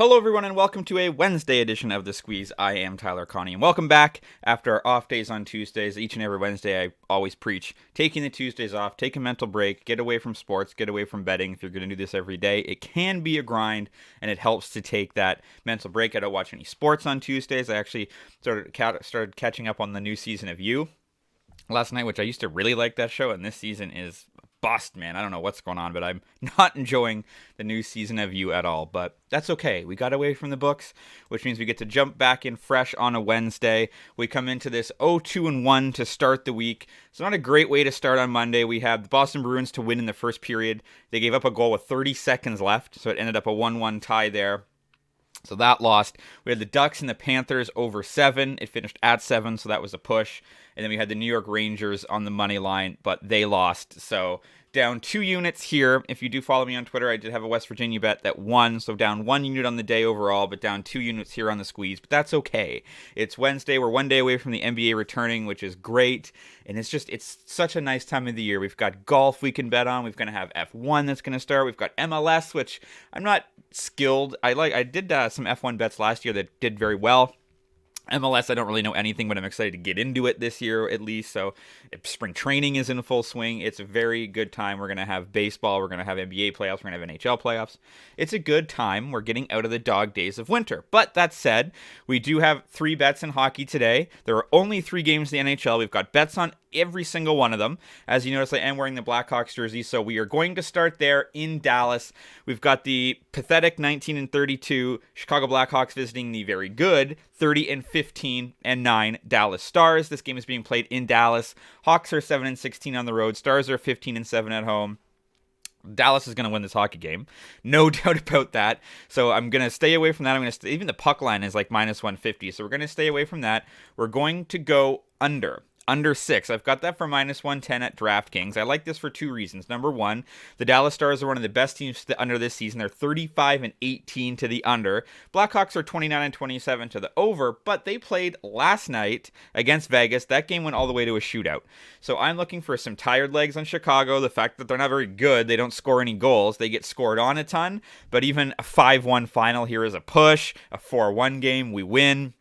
Hello, everyone, and welcome to a Wednesday edition of The Squeeze. I am Tyler Connie, and welcome back after our off days on Tuesdays. Each and every Wednesday, I always preach taking the Tuesdays off, take a mental break, get away from sports, get away from betting. If you're going to do this every day, it can be a grind, and it helps to take that mental break. I don't watch any sports on Tuesdays. I actually started catching up on the new season of You last night, which I used to really like that show, and this season is bust, man. I don't know what's going on, but I'm not enjoying the new season of You at all. But that's okay. We got away from the books, which means we get to jump back in fresh on a Wednesday. We come into this 0-2-1 to start the week. It's not a great way to start on Monday. We have the Boston Bruins to win in the first period. They gave up a goal with 30 seconds left, so it ended up a 1-1 tie there. So that lost. We had the Ducks and the Panthers over 7. It finished at 7, so that was a push. And then we had the New York Rangers on the money line, but they lost. So down 2 units here. If you do follow me on Twitter, I did have a West Virginia bet that won. So down 1 unit on the day overall, but down 2 units here on the squeeze. But that's okay. It's Wednesday. We're 1 day away from the NBA returning, which is great. And it's such a nice time of the year. We've got golf we can bet on. We're going to have F1 that's going to start. We've got MLS, which I'm not skilled. I did some F1 bets last year that did very well. MLS, I don't really know anything, but I'm excited to get into it this year at least. So spring training is in full swing. It's a very good time. We're going to have baseball. We're going to have NBA playoffs. We're going to have NHL playoffs. It's a good time. We're getting out of the dog days of winter. But that said, we do have 3 bets in hockey today. There are only 3 games in the NHL. We've got bets on every single one of them. As you notice, I am wearing the Blackhawks jersey, so we are going to start there in Dallas. We've got the pathetic 19-32 Chicago Blackhawks visiting the very good 30-15-9 Dallas Stars. This game is being played in Dallas. Hawks are 7-16 on the road. Stars are 15-7 at home. Dallas is going to win this hockey game. No doubt about that. So I'm going to stay away from that. Even the puck line is like minus 150. So we're going to stay away from that. We're going to go under 6. I've got that for minus 110 at DraftKings. I like this for 2 reasons. Number 1, the Dallas Stars are one of the best teams to the under this season. They're 35-18 to the under. Blackhawks are 29-27 to the over, but they played last night against Vegas. That game went all the way to a shootout. So I'm looking for some tired legs on Chicago. The fact that they're not very good, they don't score any goals. They get scored on a ton, but even a 5-1 final here is a push. A 4-1 game, we win.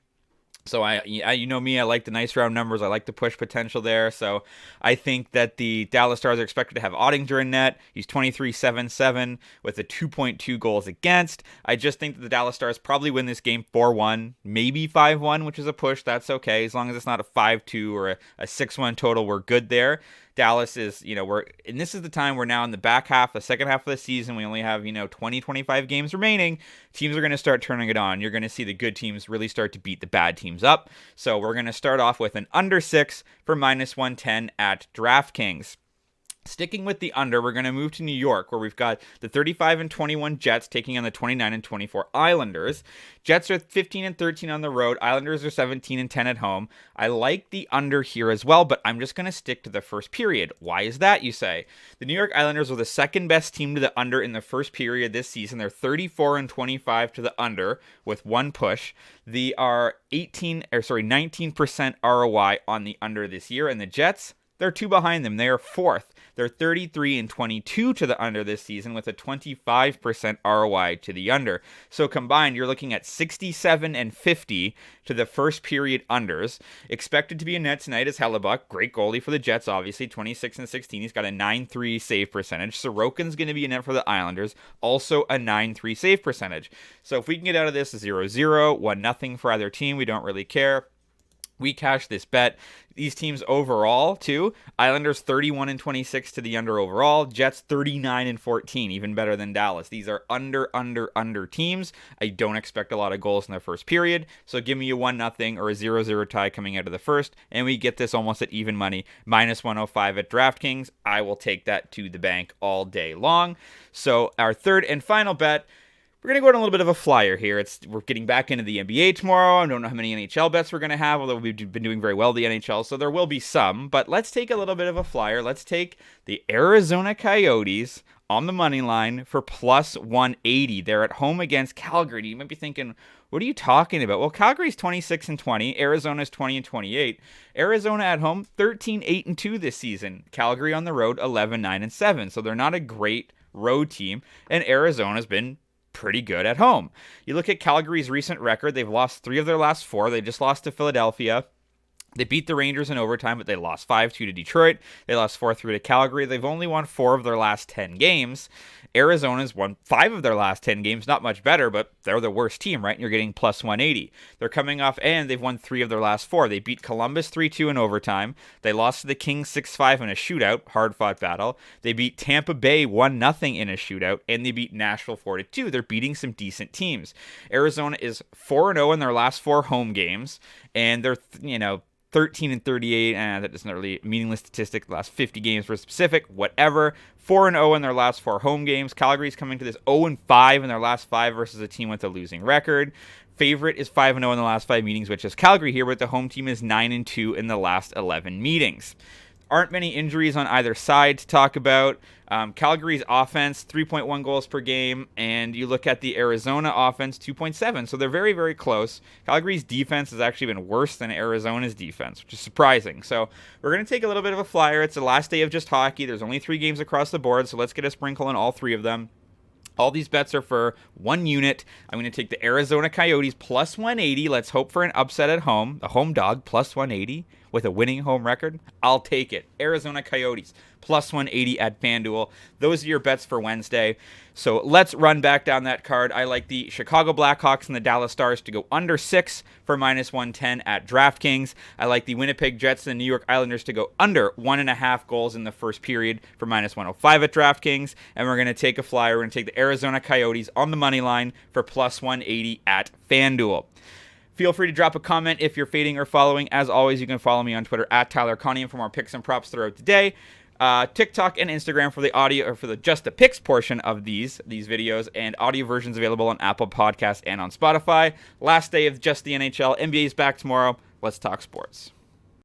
So you know me, I like the nice round numbers. I like the push potential there. So I think that the Dallas Stars are expected to have Ottinger in net. He's 23-7-7 with a 2.2 goals against. I just think that the Dallas Stars probably win this game 4-1, maybe 5-1, which is a push. That's okay. As long as it's not a 5-2 or a 6-1 total, we're good there. Dallas is, and this is the time we're now in the back half, the second half of the season. We only have, 20, 25 games remaining. Teams are going to start turning it on. You're going to see the good teams really start to beat the bad teams up. So we're going to start off with an under 6 for minus 110 at DraftKings. Sticking with the under, we're going to move to New York, where we've got the 35-21 Jets taking on the 29-24 Islanders. Jets are 15-13 on the road. Islanders are 17-10 at home. I like the under here as well, but I'm just going to stick to the first period. Why is that, you say? The New York Islanders were the second best team to the under in the first period this season. They're 34-25 to the under with 1 push. They are 19% ROI on the under this year, and the Jets, they're 2 behind them. They are 4th. They're 33-22 to the under this season with a 25% ROI to the under. So combined, you're looking at 67-50 to the first period unders. Expected to be in net tonight is Hellebuck. Great goalie for the Jets, obviously. 26-16. He's got a 9.3 save percentage. Sorokin's going to be in net for the Islanders. Also a 9.3 save percentage. So if we can get out of this 0-0, 1-0 for either team, we don't really care. We cash this bet. These teams overall, too. Islanders 31-26 to the under overall. Jets 39-14, even better than Dallas. These are under teams. I don't expect a lot of goals in the first period. So give me a 1-0 or a 0-0 tie coming out of the first. And we get this almost at even money. Minus 105 at DraftKings. I will take that to the bank all day long. So our third and final bet. We're going to go on a little bit of a flyer here. We're getting back into the NBA tomorrow. I don't know how many NHL bets we're going to have, although we've been doing very well the NHL, so there will be some. But let's take a little bit of a flyer. Let's take the Arizona Coyotes on the money line for plus 180. They're at home against Calgary. You might be thinking, what are you talking about? Well, Calgary's 26-20. Arizona's 20-28. Arizona at home, 13-8-2 this season. Calgary on the road, 11-9-7. So they're not a great road team, and Arizona's been pretty good at home. You look at Calgary's recent record, they've lost 3 of their last 4. They just lost to Philadelphia. They beat the Rangers in overtime, but they lost 5-2 to Detroit. They lost 4-3 to Calgary. They've only won 4 of their last 10 games. Arizona's won 5 of their last 10 games. Not much better, but they're the worst team, right? And you're getting plus 180. They're coming off, and they've won 3 of their last 4. They beat Columbus 3-2 in overtime. They lost to the Kings 6-5 in a shootout, hard-fought battle. They beat Tampa Bay 1-0 in a shootout, and they beat Nashville 4-2. They're beating some decent teams. Arizona is 4-0 in their last 4 home games, and they're, 13-38, and that isn't really a meaningless statistic. The last 50 games for Pacific, whatever. 4-0 in their last 4 home games. Calgary's coming to this 0-5 in their last 5 versus a team with a losing record. Favorite is 5-0 in the last 5 meetings, which is Calgary here, but the home team is 9-2 in the last 11 meetings. Aren't many injuries on either side to talk about. Calgary's offense, 3.1 goals per game, and you look at the Arizona offense, 2.7. So they're very, very close. Calgary's defense has actually been worse than Arizona's defense, which is surprising. So we're going to take a little bit of a flyer. It's the last day of just hockey. There's only 3 games across the board, so let's get a sprinkle on all 3 of them. All these bets are for 1 unit. I'm going to take the Arizona Coyotes plus 180. Let's hope for an upset at home. A home dog plus 180 with a winning home record. I'll take it. Arizona Coyotes plus 180 at FanDuel. Those are your bets for Wednesday. So let's run back down that card. I like the Chicago Blackhawks and the Dallas Stars to go under 6 for minus 110 at DraftKings. I like the Winnipeg Jets and the New York Islanders to go under 1.5 goals in the first period for minus 105 at DraftKings. And we're going to take a flyer. We're going to take the Arizona Coyotes on the money line for plus 180 at FanDuel. Feel free to drop a comment if you're fading or following. As always, you can follow me on Twitter at Tyler Connian for more picks and props throughout the day. TikTok and Instagram for the audio, or for the just the picks portion of these videos, and audio versions available on Apple Podcasts and on Spotify. Last day of Just the NHL. NBA is back tomorrow. Let's talk sports.